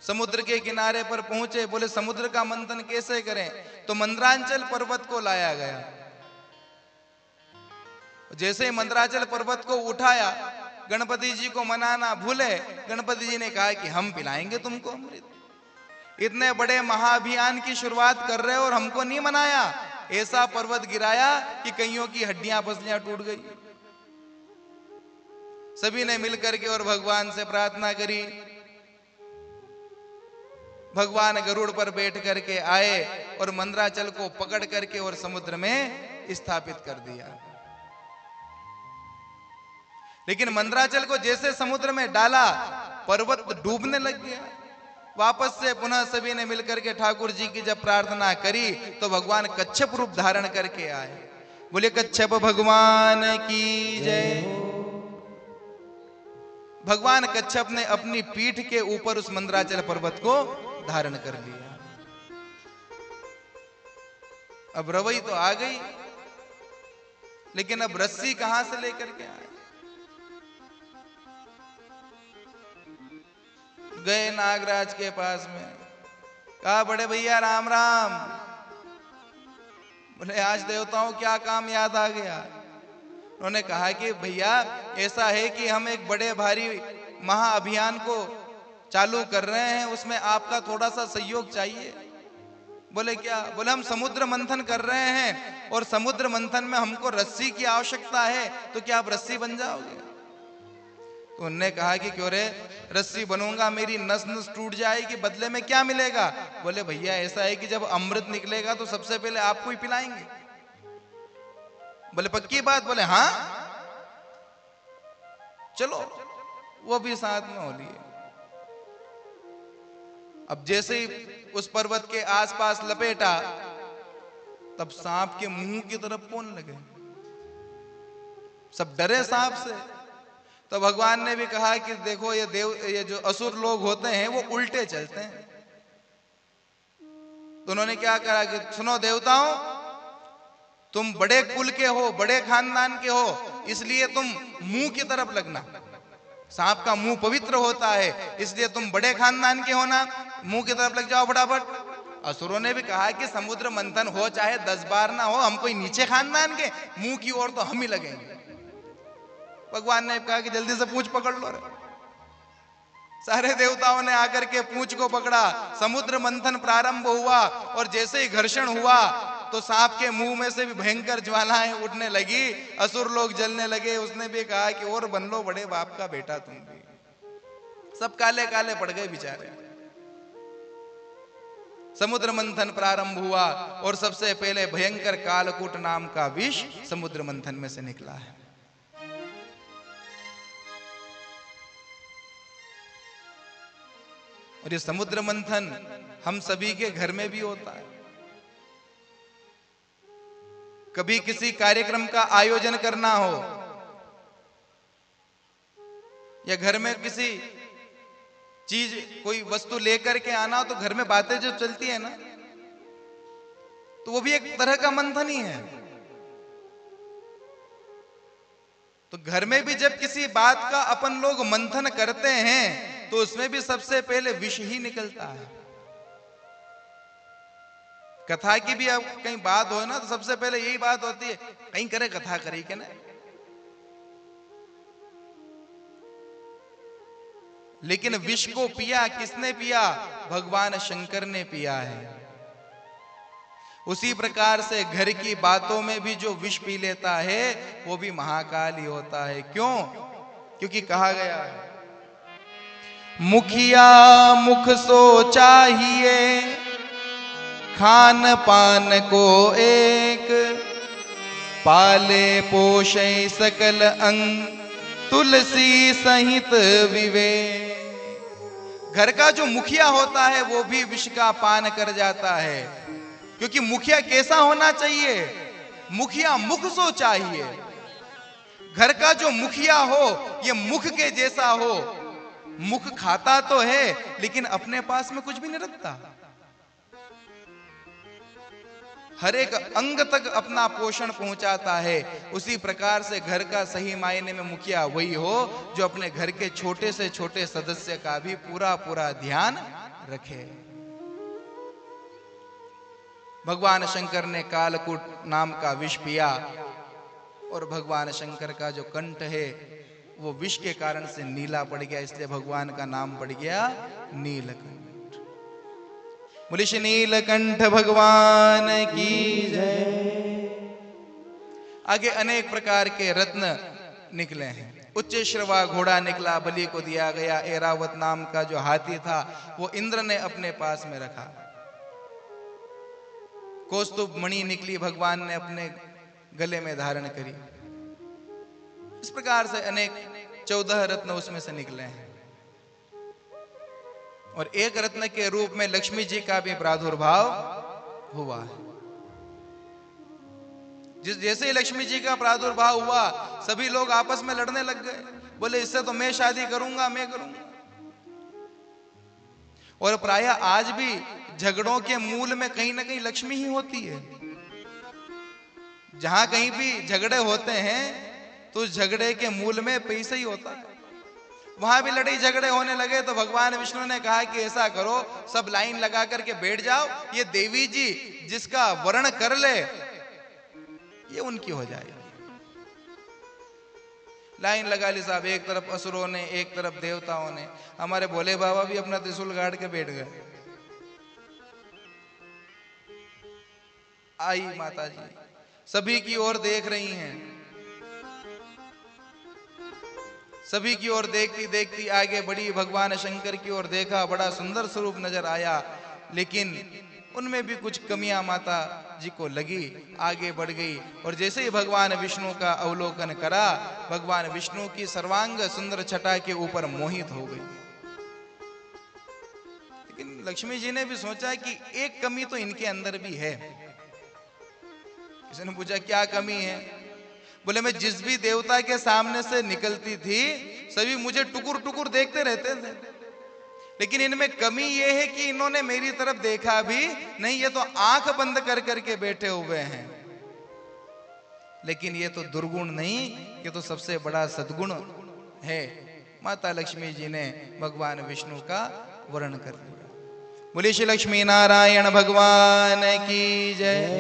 समुद्र के किनारे पर पहुंचे, बोले समुद्र का मंथन कैसे करें? तो मंदराचल पर्वत को लाया गया। जैसे ही मंदराचल पर्वत को उठाया, गणपति जी को मनाना भूले, गणपति जी ने कहा कि हम पिलाएंगे तुमको अमृत। इतने बड़े महाअभियान की शुरुआत कर रहे हो और हमको नहीं मनाया। ऐसा पर्वत गिराया कि कईयों की हड्डियां पसलियां टूट गई। सभी ने मिलकर के और भगवान से प्रार्थना करी। भगवान गरुड़ पर बैठ करके आए और मंदराचल को पकड़ करके और समुद्र में स्थापित कर दिया। लेकिन मंदराचल को जैसे समुद्र में डाला, पर्वत डूबने लग गया। वापस से पुनः सभी ने मिलकर के ठाकुर जी की जब प्रार्थना करी तो भगवान कच्छप रूप धारण करके आए। बोले कच्छप भगवान की जय। भगवान कच्छप ने अपनी पीठ के ऊपर उस मंदराचल पर्वत को धारण कर लिया। अब रवई तो आ गई, लेकिन अब रस्सी कहां से लेकर के आए? गए नागराज के पास में, कहा बड़े भैया राम राम। बोले आज देवताओं क्या काम याद आ गया? उन्होंने कहा कि भैया ऐसा है कि हम एक बड़े भारी महाअभियान को चालू कर रहे हैं, उसमें आपका थोड़ा सा सहयोग चाहिए। बोले क्या? बोले हम समुद्र मंथन कर रहे हैं और समुद्र मंथन में हमको रस्सी की आवश्यकता है, तो क्या आप रस्सी बन जाओगे? तो उन्होंने कहा कि क्यों रे, रस्सी बनूंगा, मेरी नस नस टूट जाएगी, बदले में क्या मिलेगा? बोले भैया ऐसा है कि जब अमृत निकलेगा तो सबसे पहले आपको ही पिलाएंगे। बोले पक्की बात? बोले हाँ चलो, वो भी साथ में हो लिए। अब जैसे ही उस पर्वत के आसपास लपेटा, तब सांप के मुंह की तरफ पहुंचने लगे। सब डरे सांप से। तो भगवान ने भी कहा कि देखो ये जो असुर लोग होते हैं वो उल्टे चलते हैं। तो उन्होंने क्या कहा कि सुनो देवताओं, तुम बड़े कुल के हो, बड़े खानदान के हो, इसलिए तुम मुंह की तरफ लगना। सांप का मुंह पवित्र होता है, इसलिए तुम बड़े खानदान के हो ना, मुंह की तरफ लग जाओ फटाफट। असुरों ने भी कहा कि समुद्र मंथन हो चाहे 10 बार ना हो, हम कोई नीचे खानदान के, मुंह की ओर तो हम ही लगेंगे। भगवान ने कहा कि जल्दी से पूंछ पकड़ लो। सारे देवताओं ने आकर के पूंछ को पकड़ा, समुद्र मंथन प्रारंभ हुआ और जैसे ही घर्षण हुआ तो सांप के मुंह में से भी भयंकर ज्वालाएं उठने लगी, असुर लोग जलने लगे। उसने भी कहा कि और बन लो बड़े बाप का बेटा तुम भी। सब काले काले पड़ गए बेचारे। समुद्र मंथन प्रारंभ हुआ और सबसे पहले भयंकर कालकूट नाम का विष समुद्र मंथन में से निकला है। और ये समुद्र मंथन हम सभी के घर में भी होता है। कभी किसी कार्यक्रम का आयोजन करना हो या घर में किसी चीज कोई वस्तु लेकर के आना हो, तो घर में बातें जो चलती है ना, तो वो भी एक तरह का मंथन ही है। तो घर में भी जब किसी बात का अपन लोग मंथन करते हैं तो उसमें भी सबसे पहले विष ही निकलता है। कथा की भी अब कहीं बात हो ना तो सबसे पहले यही बात होती है, कहीं करे कथा करी के ना। लेकिन विष को पिया किसने पिया? भगवान शंकर ने पिया है। उसी प्रकार से घर की बातों में भी जो विष पी लेता है वो भी महाकाल ही होता है। क्यों? क्योंकि कहा गया है, मुखिया मुख सो चाहिए, खान पान को एक, पाले पोषे सकल अंग, तुलसी सहित विवेक। घर का जो मुखिया होता है वो भी विष का पान कर जाता है। क्योंकि मुखिया कैसा होना चाहिए? मुखिया मुख सो चाहिए। घर का जो मुखिया हो ये मुख के जैसा हो। मुख खाता तो है लेकिन अपने पास में कुछ भी नहीं रखता, हर एक अंग तक अपना पोषण पहुंचाता है। उसी प्रकार से घर का सही मायने में मुखिया वही हो जो अपने घर के छोटे से छोटे सदस्य का भी पूरा पूरा ध्यान रखे। भगवान शंकर ने कालकूट नाम का विष पिया और भगवान शंकर का जो कंठ है वो विष के कारण से नीला पड़ गया, इसलिए भगवान का नाम पड़ गया नीलकंठ। बोले श्री नीलकंठ भगवान की जय। आगे अनेक प्रकार के रत्न निकले हैं। उच्च श्रवा घोड़ा निकला, बलि को दिया गया। ऐरावत नाम का जो हाथी था वो इंद्र ने अपने पास में रखा। कौस्तुभ मणि निकली, भगवान ने अपने गले में धारण करी। इस प्रकार से अनेक 14 रत्न उसमें से निकले हैं। और एक रत्न के रूप में लक्ष्मी जी का भी प्रादुर्भाव हुआ है। जैसे ही लक्ष्मी जी का प्रादुर्भाव हुआ सभी लोग आपस में लड़ने लग गए। बोले इससे तो मैं शादी करूंगा, मैं करूंगा। और प्राय आज भी झगड़ों के मूल में कहीं ना कहीं लक्ष्मी ही होती है। जहां कहीं भी झगड़े होते हैं तो झगड़े के मूल में पैसा ही होता है। वहां भी लड़ाई झगड़े होने लगे तो भगवान विष्णु ने कहा कि ऐसा करो, सब लाइन लगा करके बैठ जाओ, ये देवी जी जिसका वर्ण कर ले ये उनकी हो जाएगी। लाइन लगा ली साहब, एक तरफ असुरों ने, एक तरफ देवताओं ने। हमारे भोले बाबा भी अपना त्रिशूल गाड़ के बैठ गए। आई माता जी सभी की ओर देख रही हैं। सभी की ओर देखती देखती आगे बढ़ी, भगवान शंकर की ओर देखा, बड़ा सुंदर स्वरूप नजर आया, लेकिन उनमें भी कुछ कमियां माता जी को लगी। आगे बढ़ गई और जैसे ही भगवान विष्णु का अवलोकन करा, भगवान विष्णु की सर्वांग सुंदर छटा के ऊपर मोहित हो गई। लेकिन लक्ष्मी जी ने भी सोचा कि एक कमी तो इनके अंदर भी है। किसी ने पूछा क्या कमी है? बोले मैं जिस भी देवता के सामने से निकलती थी सभी मुझे टुकुर टुकुर देखते रहते थे, लेकिन इनमें कमी यह है कि इन्होंने मेरी तरफ देखा भी नहीं, ये तो आंख बंद कर करके बैठे हुए हैं। लेकिन ये तो दुर्गुण नहीं, ये तो सबसे बड़ा सद्गुण है। माता लक्ष्मी जी ने भगवान विष्णु का वर्णन कर दिया। बोले श्री लक्ष्मी नारायण भगवान की जय।